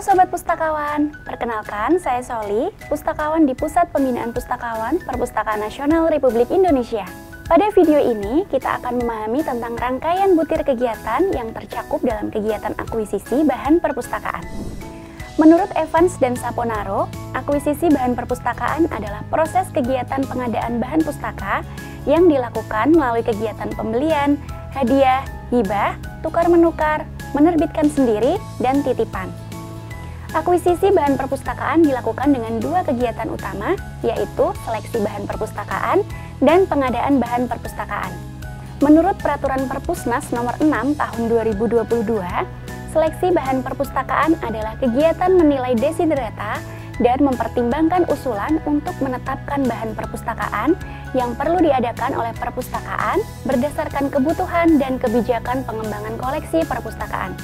Sobat Pustakawan, perkenalkan saya Soli, pustakawan di Pusat Pembinaan Pustakawan Perpustakaan Nasional Republik Indonesia. Pada video ini, kita akan memahami tentang rangkaian butir kegiatan yang tercakup dalam kegiatan akuisisi bahan perpustakaan. Menurut Evans dan Saponaro, akuisisi bahan perpustakaan adalah proses kegiatan pengadaan bahan pustaka yang dilakukan melalui kegiatan pembelian, hadiah, hibah, tukar-menukar, menerbitkan sendiri, dan titipan. Akuisisi bahan perpustakaan dilakukan dengan dua kegiatan utama, yaitu seleksi bahan perpustakaan dan pengadaan bahan perpustakaan. Menurut Peraturan Perpusnas Nomor 6 Tahun 2022, seleksi bahan perpustakaan adalah kegiatan menilai desiderata dan mempertimbangkan usulan untuk menetapkan bahan perpustakaan yang perlu diadakan oleh perpustakaan berdasarkan kebutuhan dan kebijakan pengembangan koleksi perpustakaan.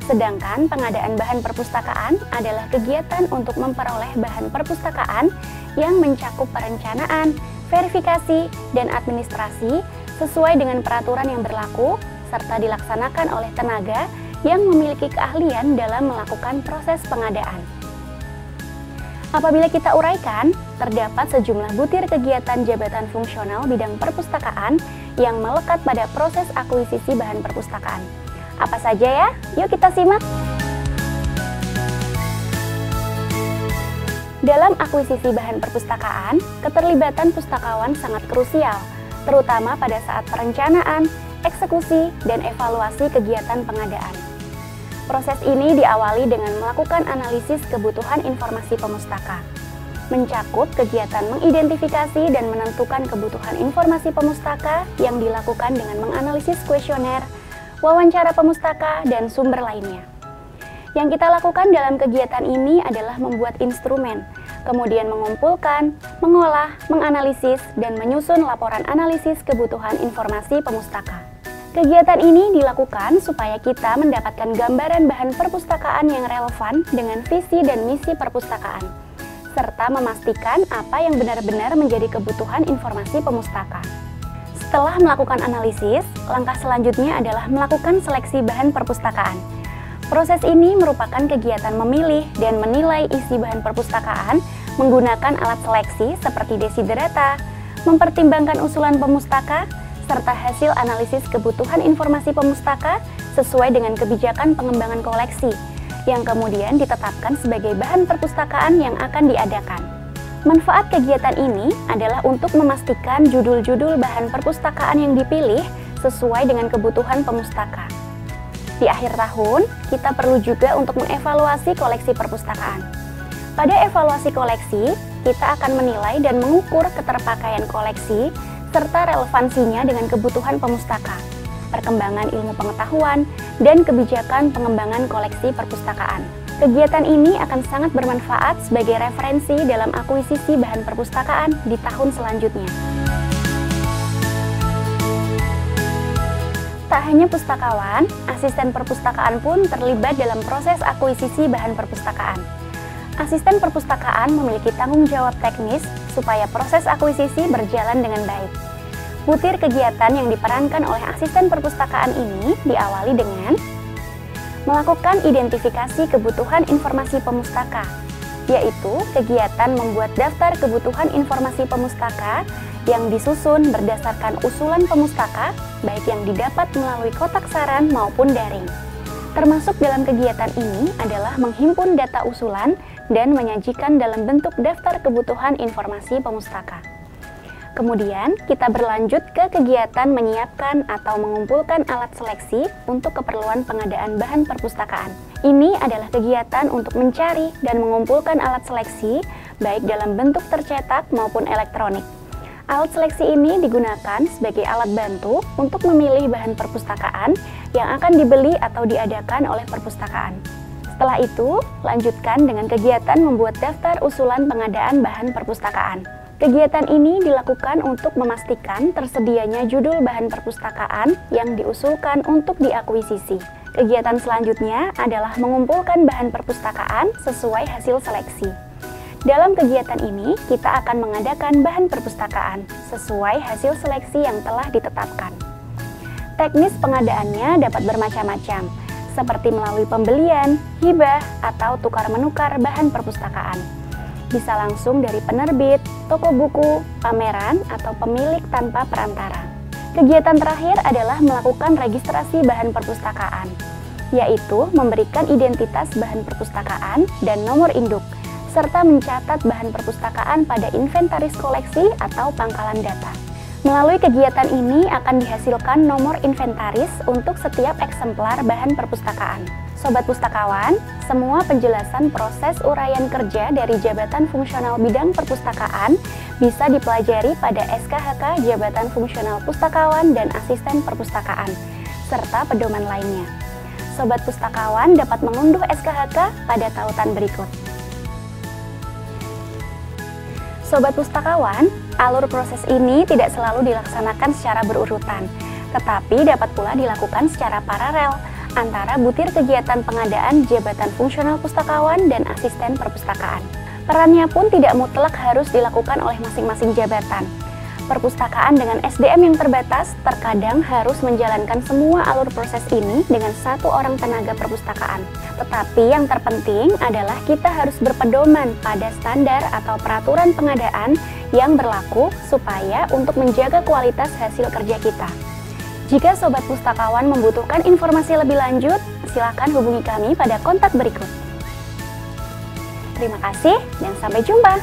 Sedangkan pengadaan bahan perpustakaan adalah kegiatan untuk memperoleh bahan perpustakaan yang mencakup perencanaan, verifikasi, dan administrasi sesuai dengan peraturan yang berlaku serta dilaksanakan oleh tenaga yang memiliki keahlian dalam melakukan proses pengadaan. Apabila kita uraikan, terdapat sejumlah butir kegiatan jabatan fungsional bidang perpustakaan yang melekat pada proses akuisisi bahan perpustakaan. Apa saja ya? Yuk kita simak! Dalam akuisisi bahan perpustakaan, keterlibatan pustakawan sangat krusial, terutama pada saat perencanaan, eksekusi, dan evaluasi kegiatan pengadaan. Proses ini diawali dengan melakukan analisis kebutuhan informasi pemustaka, mencakup kegiatan mengidentifikasi dan menentukan kebutuhan informasi pemustaka yang dilakukan dengan menganalisis kuesioner, wawancara pemustaka, dan sumber lainnya. Yang kita lakukan dalam kegiatan ini adalah membuat instrumen, kemudian mengumpulkan, mengolah, menganalisis, dan menyusun laporan analisis kebutuhan informasi pemustaka. Kegiatan ini dilakukan supaya kita mendapatkan gambaran bahan perpustakaan yang relevan dengan visi dan misi perpustakaan, serta memastikan apa yang benar-benar menjadi kebutuhan informasi pemustaka. Setelah melakukan analisis, langkah selanjutnya adalah melakukan seleksi bahan perpustakaan. Proses ini merupakan kegiatan memilih dan menilai isi bahan perpustakaan menggunakan alat seleksi seperti desiderata, mempertimbangkan usulan pemustaka, serta hasil analisis kebutuhan informasi pemustaka sesuai dengan kebijakan pengembangan koleksi, yang kemudian ditetapkan sebagai bahan perpustakaan yang akan diadakan. Manfaat kegiatan ini adalah untuk memastikan judul-judul bahan perpustakaan yang dipilih sesuai dengan kebutuhan pemustaka. Di akhir tahun, kita perlu juga untuk mengevaluasi koleksi perpustakaan. Pada evaluasi koleksi, kita akan menilai dan mengukur keterpakaian koleksi serta relevansinya dengan kebutuhan pemustaka, perkembangan ilmu pengetahuan, dan kebijakan pengembangan koleksi perpustakaan. Kegiatan ini akan sangat bermanfaat sebagai referensi dalam akuisisi bahan perpustakaan di tahun selanjutnya. Tak hanya pustakawan, asisten perpustakaan pun terlibat dalam proses akuisisi bahan perpustakaan. Asisten perpustakaan memiliki tanggung jawab teknis supaya proses akuisisi berjalan dengan baik. Butir kegiatan yang diperankan oleh asisten perpustakaan ini diawali dengan melakukan identifikasi kebutuhan informasi pemustaka, yaitu kegiatan membuat daftar kebutuhan informasi pemustaka yang disusun berdasarkan usulan pemustaka, baik yang didapat melalui kotak saran maupun daring. Termasuk dalam kegiatan ini adalah menghimpun data usulan dan menyajikan dalam bentuk daftar kebutuhan informasi pemustaka. Kemudian, kita berlanjut ke kegiatan menyiapkan atau mengumpulkan alat seleksi untuk keperluan pengadaan bahan perpustakaan. Ini adalah kegiatan untuk mencari dan mengumpulkan alat seleksi, baik dalam bentuk tercetak maupun elektronik. Alat seleksi ini digunakan sebagai alat bantu untuk memilih bahan perpustakaan yang akan dibeli atau diadakan oleh perpustakaan. Setelah itu, lanjutkan dengan kegiatan membuat daftar usulan pengadaan bahan perpustakaan. Kegiatan ini dilakukan untuk memastikan tersedianya judul bahan perpustakaan yang diusulkan untuk diakuisisi. Kegiatan selanjutnya adalah mengumpulkan bahan perpustakaan sesuai hasil seleksi. Dalam kegiatan ini, kita akan mengadakan bahan perpustakaan sesuai hasil seleksi yang telah ditetapkan. Teknis pengadaannya dapat bermacam-macam, seperti melalui pembelian, hibah, atau tukar-menukar bahan perpustakaan. Bisa langsung dari penerbit, toko buku, pameran, atau pemilik tanpa perantara. Kegiatan terakhir adalah melakukan registrasi bahan perpustakaan, yaitu memberikan identitas bahan perpustakaan dan nomor induk, serta mencatat bahan perpustakaan pada inventaris koleksi atau pangkalan data. Melalui kegiatan ini akan dihasilkan nomor inventaris untuk setiap eksemplar bahan perpustakaan. Sobat Pustakawan, semua penjelasan proses uraian kerja dari Jabatan Fungsional Bidang Perpustakaan bisa dipelajari pada SKHK Jabatan Fungsional Pustakawan dan Asisten Perpustakaan, serta pedoman lainnya. Sobat Pustakawan dapat mengunduh SKHK pada tautan berikut. Sobat Pustakawan, alur proses ini tidak selalu dilaksanakan secara berurutan, tetapi dapat pula dilakukan secara paralel antara butir kegiatan pengadaan Jabatan Fungsional Pustakawan dan Asisten Perpustakaan. Perannya pun tidak mutlak harus dilakukan oleh masing-masing jabatan. Perpustakaan dengan SDM yang terbatas terkadang harus menjalankan semua alur proses ini dengan satu orang tenaga perpustakaan. Tetapi yang terpenting adalah kita harus berpedoman pada standar atau peraturan pengadaan yang berlaku supaya untuk menjaga kualitas hasil kerja kita. Jika Sobat Pustakawan membutuhkan informasi lebih lanjut, silakan hubungi kami pada kontak berikut. Terima kasih dan sampai jumpa.